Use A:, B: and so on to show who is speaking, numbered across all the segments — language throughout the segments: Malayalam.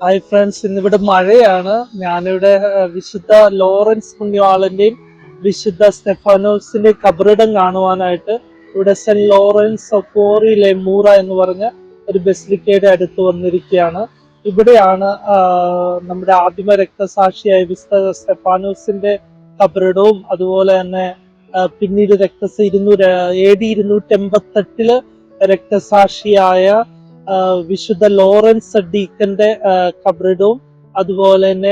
A: ഹായ് ഫ്രണ്ട്സ്, ഇന്നിവിടെ മഴയാണ്. ഞാനിവിടെ വിശുദ്ധ ലോറൻസ് പുണ്യവാളന്റെയും വിശുദ്ധ സ്റ്റെഫാനോസിന്റെ കബറിടം കാണുവാനായിട്ട് ഇവിടെ സെന്റ് ലോറൻസ് ഓഫ് ഓറി ലെമൂറ എന്ന് പറഞ്ഞ ഒരു ബസിലിക്കയുടെ അടുത്ത് വന്നിരിക്കുകയാണ്. ഇവിടെയാണ് നമ്മുടെ ആദിമ രക്തസാക്ഷിയായ വിശുദ്ധ സ്റ്റെഫാനോസിന്റെ കബറിടവും അതുപോലെ തന്നെ പിന്നീട് AD 288 രക്തസാക്ഷിയായ വിശുദ്ധ ലോറൻസ് ഡീക്കന്റെ കബറിടവും അതുപോലെ തന്നെ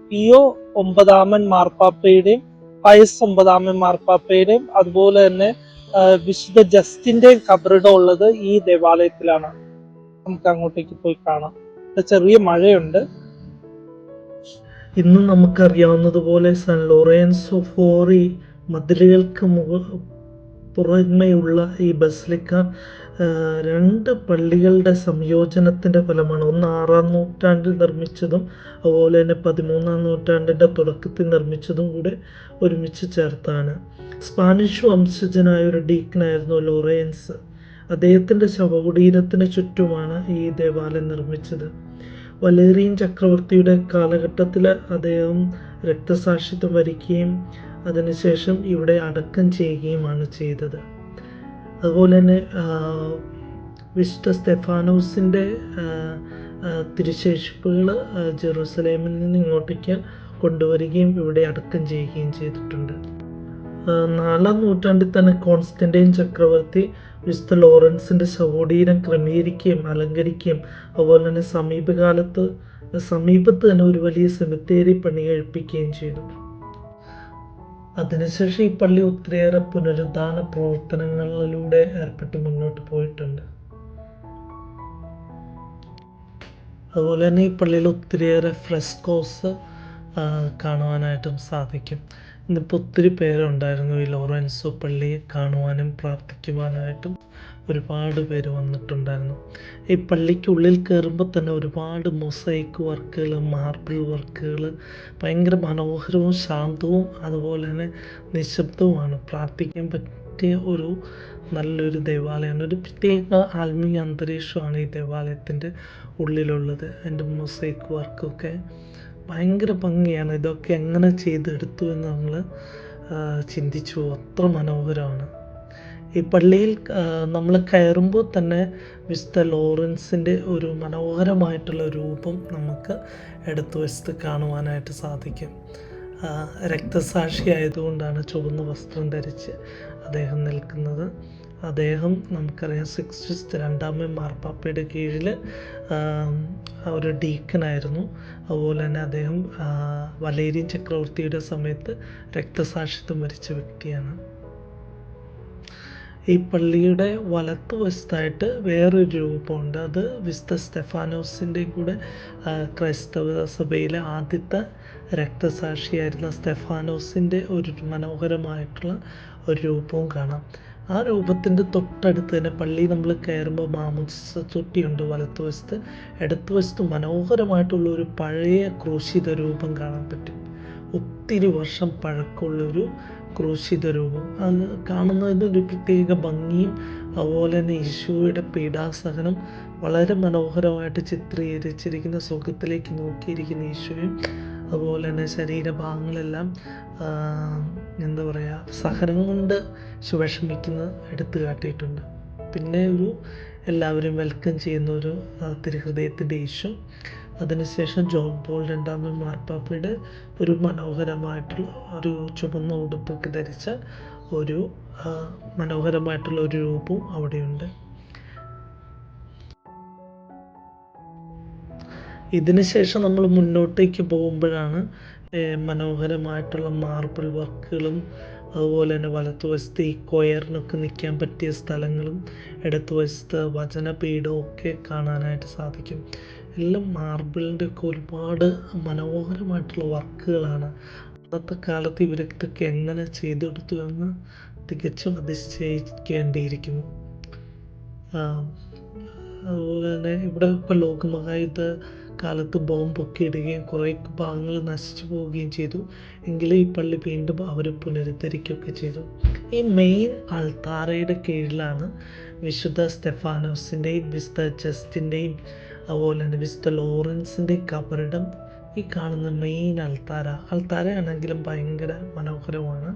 A: പിയോ 9 മാർപ്പാപ്പയുടെയും പയസ് 9 മാർപ്പാപ്പയുടെയും അതുപോലെ തന്നെ വിശുദ്ധ ജസ്റ്റിന്റെയും കബറിടം ഉള്ളത് ഈ ദേവാലയത്തിലാണ്. നമുക്ക് അങ്ങോട്ടേക്ക് പോയി കാണാം. ചെറിയ മഴയുണ്ട്.
B: ഇന്ന് നമുക്കറിയാവുന്നതുപോലെ സെന്റ് ലോറൻസ് ഓഫ് ഓറി മതിലുകൾക്ക് പുറമേയുള്ള ഈ ബസിലിക്ക 2 പള്ളികളുടെ സംയോജനത്തിൻ്റെ ഫലമാണ്. ഒന്ന് 6-ാം നൂറ്റാണ്ടിൽ നിർമ്മിച്ചതും അതുപോലെ തന്നെ 13-ാം നൂറ്റാണ്ടിൻ്റെ തുടക്കത്തിൽ നിർമ്മിച്ചതും കൂടെ ഒരുമിച്ച് ചേർത്താണ്. സ്പാനിഷ് വംശജനായ ഒരു ഡീക്കനായിരുന്നു ലോറൻസ്. അദ്ദേഹത്തിൻ്റെ ശവകുടീരത്തിന് ചുറ്റുമാണ് ഈ ദേവാലയം നിർമ്മിച്ചത്. വലേറിയൻ ചക്രവർത്തിയുടെ കാലഘട്ടത്തിൽ അദ്ദേഹം രക്തസാക്ഷിത്വം വരിക്കുകയും അതിനുശേഷം ഇവിടെ അടക്കം ചെയ്യുകയുമാണ് ചെയ്തത്. അതുപോലെ തന്നെ വിശുദ്ധ സ്റ്റെഫാനോസിൻ്റെ തിരുശേഷിപ്പുകൾ ജെറൂസലേമിൽ നിന്ന് ഇങ്ങോട്ടേക്ക് കൊണ്ടുവരികയും ഇവിടെ അടക്കം ചെയ്യുകയും ചെയ്തിട്ടുണ്ട്. 4-ാം നൂറ്റാണ്ടിൽ തന്നെ കോൺസ്റ്റന്റൈൻ ചക്രവർത്തി വിശുദ്ധ ലോറൻസിൻ്റെ ശവകുടീരം ക്രമീകരിക്കുകയും അലങ്കരിക്കുകയും അതുപോലെ തന്നെ സമീപത്ത് തന്നെ ഒരു വലിയ സെമിത്തേരി പണി കഴിപ്പിക്കുകയും ചെയ്തു. അതിനുശേഷം ഈ പള്ളി ഒത്തിരിയേറെ പുനരുദ്ധാന പ്രവർത്തനങ്ങളിലൂടെ ഏർപ്പെട്ട് മുന്നോട്ട് പോയിട്ടുണ്ട്. അതുപോലെ തന്നെ ഈ പള്ളിയിൽ ഒത്തിരിയേറെ ഫ്രെസ്കോസ് കാണുവാനായിട്ടും സാധിക്കും. ഇന്നിപ്പോൾ ഒത്തിരി പേരുണ്ടായിരുന്നു ഈ ലോറൻസോ പള്ളി കാണുവാനും പ്രാർത്ഥിക്കുവാനായിട്ടും ഒരുപാട് പേര് വന്നിട്ടുണ്ടായിരുന്നു. ഈ പള്ളിക്കുള്ളിൽ കയറുമ്പോൾ തന്നെ ഒരുപാട് മൊസൈക്ക് വർക്കുകൾ, മാർബിൾ വർക്കുകൾ, ഭയങ്കര മനോഹരവും ശാന്തവും അതുപോലെ തന്നെ നിശബ്ദവുമാണ്. പ്രാർത്ഥിക്കാൻ പറ്റിയ ഒരു നല്ലൊരു ദേവാലയമാണ്. ഒരു പ്രത്യേക ആത്മീയ അന്തരീക്ഷമാണ് ഈ ദേവാലയത്തിൻ്റെ ഉള്ളിലുള്ളത്. അതിൻ്റെ മൊസൈക്ക് വർക്കൊക്കെ ഭയങ്കര ഭംഗിയാണ്. ഇതൊക്കെ എങ്ങനെ ചെയ്തെടുത്തു എന്ന് നമ്മൾ ചിന്തിച്ചു. അത്ര മനോഹരമാണ്. ഈ പള്ളിയിൽ നമ്മൾ കയറുമ്പോൾ തന്നെ വിശുദ്ധ ലോറൻസിൻ്റെ ഒരു മനോഹരമായിട്ടുള്ള രൂപം നമുക്ക് ഇടതുവശത്ത് കാണുവാനായിട്ട് സാധിക്കും. രക്തസാക്ഷി ആയതുകൊണ്ടാണ് ചുവന്ന വസ്ത്രം ധരിച്ച് അദ്ദേഹം നിൽക്കുന്നത്. അദ്ദേഹം നമുക്കറിയാം സിക്സ്റ്റസ് 2-ാം മാർപ്പാപ്പയുടെ കീഴിൽ ഒരു ഡീക്കനായിരുന്നു. അതുപോലെ തന്നെ അദ്ദേഹം വലേറിയൻ ചക്രവർത്തിയുടെ സമയത്ത് രക്തസാക്ഷിത്വം വരിച്ച വ്യക്തിയാണ്. ഈ പള്ളിയുടെ വലത്തുവശത്തായിട്ട് വേറൊരു രൂപമുണ്ട്. അത് വിശുദ്ധ സ്റ്റെഫാനോസിൻ്റെ കൂടെ ക്രൈസ്തവ സഭയിലെ ആദ്യത്തെ രക്തസാക്ഷിയായിരുന്ന സ്റ്റെഫാനോസിൻ്റെ ഒരു മനോഹരമായിട്ടുള്ള ഒരു രൂപവും കാണാം. ആ രൂപത്തിൻ്റെ തൊട്ടടുത്ത് തന്നെ പള്ളി നമ്മൾ കയറുമ്പോൾ മാമോദിസ തൊട്ടിയുണ്ട് വലത്തുവശത്ത്. ഇടത്തുവശത്ത് മനോഹരമായിട്ടുള്ള ഒരു പഴയ ക്രൂശിത രൂപം കാണാൻ പറ്റും. ഒത്തിരി വർഷം പഴക്കമുള്ളൊരു ക്രൂശിത രൂപം. അത് കാണുന്നതിന് ഒരു പ്രത്യേക ഭംഗിയും അതുപോലെ തന്നെ ഈശോയുടെ പീഡാസഹനം വളരെ മനോഹരമായിട്ട് ചിത്രീകരിച്ചിരിക്കുന്ന, സ്വർഗത്തിലേക്ക് നോക്കിയിരിക്കുന്ന ഈശോയും അതുപോലെ തന്നെ ശരീരഭാഗങ്ങളെല്ലാം എന്താ പറയുക, സഹനം കൊണ്ട് വിഷമിക്കുന്നത് എടുത്തു കാട്ടിയിട്ടുണ്ട്. പിന്നെ എല്ലാവരും വെൽക്കം ചെയ്യുന്ന ഒരു തിരുഹൃദയത്തിൻ്റെ ഈശോ. അതിനുശേഷം ജോൺ പോൾ 2-ാം മാർപ്പാപ്പയുടെ ഒരു മനോഹരമായിട്ടുള്ള ഒരു ചുവന്ന ഉടുപ്പൊക്കെ ധരിച്ച ഒരു മനോഹരമായിട്ടുള്ള ഒരു രൂപവും അവിടെയുണ്ട്. ഇതിന് ശേഷം നമ്മൾ മുന്നോട്ടേക്ക് പോകുമ്പോഴാണ് മനോഹരമായിട്ടുള്ള മാർബിൾ വർക്കുകളും അതുപോലെ തന്നെ വലത്തുവശത്ത് ഈ കൊയറിനൊക്കെ നിൽക്കാൻ പറ്റിയ സ്ഥലങ്ങളും ഇടത്തുവശത്ത് വചനപീഠവും ഒക്കെ കാണാനായിട്ട് സാധിക്കും. എല്ലാം മാർബിളിൻ്റെ ഒക്കെ ഒരുപാട് മനോഹരമായിട്ടുള്ള വർക്കുകളാണ്. അന്നത്തെ കാലത്ത് ഇവരൊക്കെ എങ്ങനെ ചെയ്തെടുത്തു എന്ന് തികച്ചും അതിശയിക്കേണ്ടിയിരിക്കുന്നു. അതുപോലെ തന്നെ ഇവിടെ ഇപ്പോൾ ലോകമഹായുദ്ധ കാലത്ത് ബോംബൊക്കെ ഇടുകയും കുറേ ഭാഗങ്ങൾ നശിച്ചു പോവുകയും ചെയ്തു. എങ്കിലും ഈ പള്ളി വീണ്ടും അവർ പുനരുദ്ധരിക്കുകയൊക്കെ ചെയ്തു. ഈ മെയിൻ അൾത്താരയുടെ കീഴിലാണ് വിശുദ്ധ സ്റ്റെഫാനോസിൻ്റെയും വിശുദ്ധ ജസ്റ്റിൻ്റെയും അതുപോലെ തന്നെ വിശുദ്ധ ലോറൻസിൻ്റെ കബറിടം, ഈ കാണുന്ന മെയിൻ അൾത്താരയാണെങ്കിലും ഭയങ്കര മനോഹരമാണ്.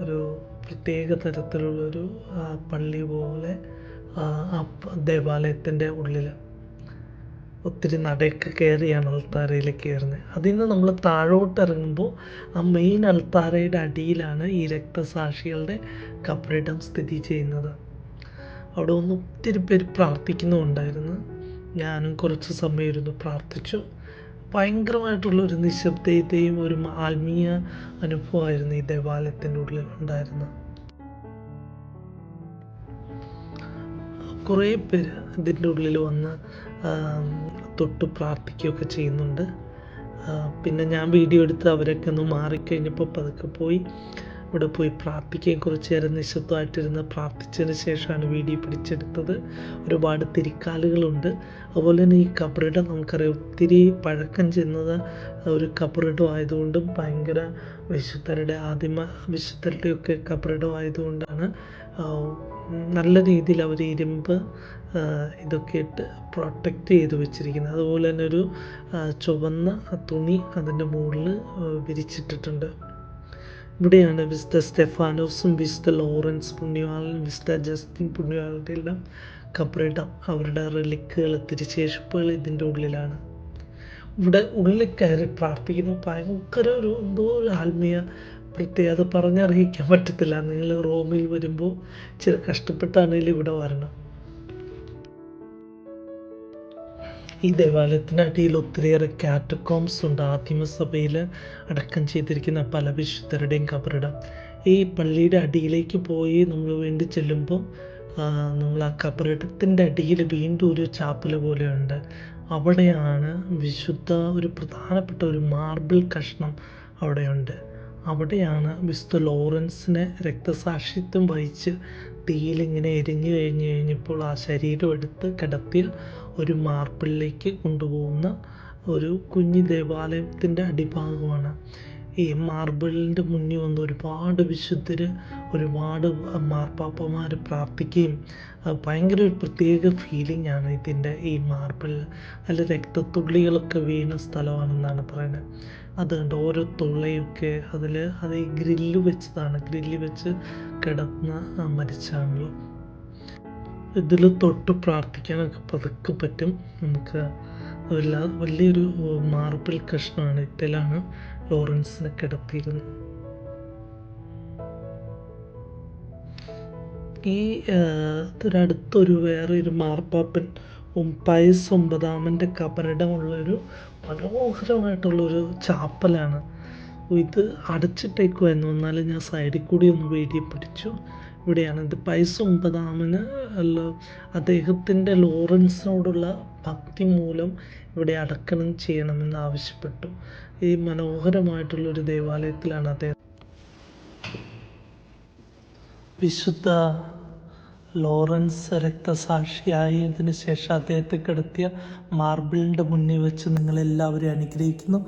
B: ഒരു പ്രത്യേക തരത്തിലുള്ളൊരു പള്ളി പോലെ ദേവാലയത്തിൻ്റെ ഉള്ളിൽ ഒത്തിരി നടയൊക്കെ കയറിയാണ് അൾത്താരയിലേക്ക് കയറുന്നത്. അതിൽ നിന്ന് നമ്മൾ താഴോട്ട് ഇറങ്ങുമ്പോൾ ആ മെയിൻ അൾത്താരയുടെ അടിയിലാണ് ഈ രക്തസാക്ഷികളുടെ കബറിടം സ്ഥിതി ചെയ്യുന്നത്. അവിടെ ഒന്ന് ഒത്തിരി പേര് പ്രാർത്ഥിക്കുന്നുണ്ടായിരുന്നു. ഞാനും കുറച്ച് സമയം ഇരുന്ന് പ്രാർത്ഥിച്ചു. ഭയങ്കരമായിട്ടുള്ളൊരു നിശബ്ദതയും ഒരു ആത്മീയ അനുഭവമായിരുന്നു ഈ ദേവാലയത്തിൻ്റെ ഉള്ളിൽ ഉണ്ടായിരുന്നത്. കുറേ പേര് ഇതിൻ്റെ ഉള്ളിൽ വന്ന് തൊട്ട് പ്രാർത്ഥിക്കുകയൊക്കെ ചെയ്യുന്നുണ്ട്. പിന്നെ ഞാൻ വീഡിയോ എടുത്ത് അവരൊക്കെ ഒന്ന് മാറിക്കഴിഞ്ഞപ്പോൾ പതുക്കെ പോയി ഇവിടെ പോയി പ്രാർത്ഥിക്കുകയും കുറച്ച് നേരം നിശബ്ദമായിട്ടിരുന്ന് പ്രാർത്ഥിച്ചതിന് ശേഷമാണ് വീഡിയോ പിടിച്ചെടുത്തത്. ഒരുപാട് തിരിക്കാലുകളുണ്ട്. അതുപോലെ തന്നെ ഈ കബറിടം നമുക്കറിയാം ഒത്തിരി പഴക്കം ചെന്നത് ഒരു കബറിടം ആയതുകൊണ്ടും ഭയങ്കര വിശുദ്ധരുടെയൊക്കെ കബറിടം ആയതുകൊണ്ടാണ് നല്ല രീതിയിൽ അവർ ഇരുമ്പ് ഇതൊക്കെ ഇട്ട് പ്രൊട്ടക്റ്റ് ചെയ്ത് വെച്ചിരിക്കുന്നത്. അതുപോലെ തന്നെ ഒരു ചുവന്ന തുണി അതിൻ്റെ മുകളിൽ വിരിച്ചിട്ടിട്ടുണ്ട്. ഇവിടെയാണ് വിശുദ്ധ സ്റ്റെഫാനോസും വിശുദ്ധ ലോറൻസ് പുണ്യവാളനും വിശുദ്ധ ജസ്റ്റിൻ പുണ്യവാളൻ്റെ എല്ലാം കബറിടം, അവരുടെ റിലിക്കുകൾ, തിരുശേഷിപ്പുകൾ ഇതിൻ്റെ ഉള്ളിലാണ്. ഇവിടെ ഉള്ളിൽ കയറി പ്രാർത്ഥിക്കുന്ന ഭയങ്കര എന്തോ ഒരു ആത്മീയ പ്രത്യേകത പറഞ്ഞറിയിക്കാൻ പറ്റത്തില്ല. നിങ്ങൾ റോമിൽ വരുമ്പോൾ ഇച്ചിരി കഷ്ടപ്പെട്ടാണെങ്കിലും ഇവിടെ വരണം. ഈ ദേവാലയത്തിനടിയിൽ ഒത്തിരിയേറെ കാറ്റക്കോംസ് ഉണ്ട്. ആദിമസഭയിൽ അടക്കം ചെയ്തിരിക്കുന്ന പല വിശുദ്ധരുടെയും കബറിടം. ഈ പള്ളിയുടെ അടിയിലേക്ക് പോയി നമ്മൾ വേണ്ടി ചെല്ലുമ്പോൾ നമ്മൾ ആ കബറിടത്തിൻ്റെ അടിയിൽ വീണ്ടും ഒരു ചാപ്പൽ പോലെയുണ്ട്. അവിടെയാണ് ഒരു പ്രധാനപ്പെട്ട ഒരു മാർബിൾ കഷ്ണം അവിടെയുണ്ട്. അവിടെയാണ് വിശുദ്ധ ലോറൻസിനെ രക്തസാക്ഷിത്വം വഹിച്ച് തീയിലിങ്ങനെ എരിഞ്ഞു കഴിഞ്ഞപ്പോൾ ആ ശരീരം എടുത്ത് കിടത്തിയ ഒരു മാർബിളിലേക്ക് കൊണ്ടുപോകുന്ന ഒരു കുഞ്ഞു ദേവാലയത്തിൻ്റെ അടിഭാഗമാണ്. ഈ മാർബിളിൻ്റെ മുന്നിൽ വന്ന് ഒരുപാട് വിശുദ്ധർ, ഒരുപാട് മാർപ്പാപ്പമാർ പ്രാർത്ഥിക്കുകയും ഭയങ്കര ഒരു പ്രത്യേക ഫീലിംഗ് ആണ് ഈ മാർബിൾ. അതിൽ രക്തത്തുള്ളികളൊക്കെ വീണ സ്ഥലമാണെന്നാണ് പറയുന്നത്. അതുകൊണ്ട് ഓരോ തുള്ളയൊക്കെ അത് ഈ ഗ്രില്ല് വെച്ച് കിടന്ന് മരിച്ചാണല്ലോ. ഇതിൽ തൊട്ട് പ്രാർത്ഥിക്കാനൊക്കെ പതുക്കെ പറ്റും നമുക്ക്. വലിയൊരു മാർബിൾ കഷ്ണമാണ്. ഇതിലാണ് ലോറൻസിനെ കിടത്തിയിരുന്നത്. ഈ അടുത്തൊരു വേറൊരു മാർപ്പാപ്പൻ പയസ് 9 കബറിടമുള്ളൊരു മനോഹരമായിട്ടുള്ളൊരു ചാപ്പലാണ്. ഇത് അടച്ചിട്ടേക്കുമായിരുന്നു. എന്നാലും ഞാൻ സൈഡിൽ കൂടി ഒന്ന് വീഡിയോ പിടിച്ചു. ഇവിടെയാണ് ഇത് പയസ് 9 അദ്ദേഹത്തിൻ്റെ ലോറൻസിനോടുള്ള ഭക്തി മൂലം ഇവിടെ അടക്കണം ചെയ്യണമെന്ന് ആവശ്യപ്പെട്ടു. ഈ മനോഹരമായിട്ടുള്ളൊരു ദേവാലയത്തിലാണ് അദ്ദേഹം വിശുദ്ധ ലോറൻസ് രക്തസാക്ഷിയായതിനു ശേഷം അദ്ദേഹത്തെ കിടത്തിയ മാർബിളിൻ്റെ മുന്നിൽ വെച്ച് നിങ്ങളെല്ലാവരെയും അനുഗ്രഹിക്കുന്നു.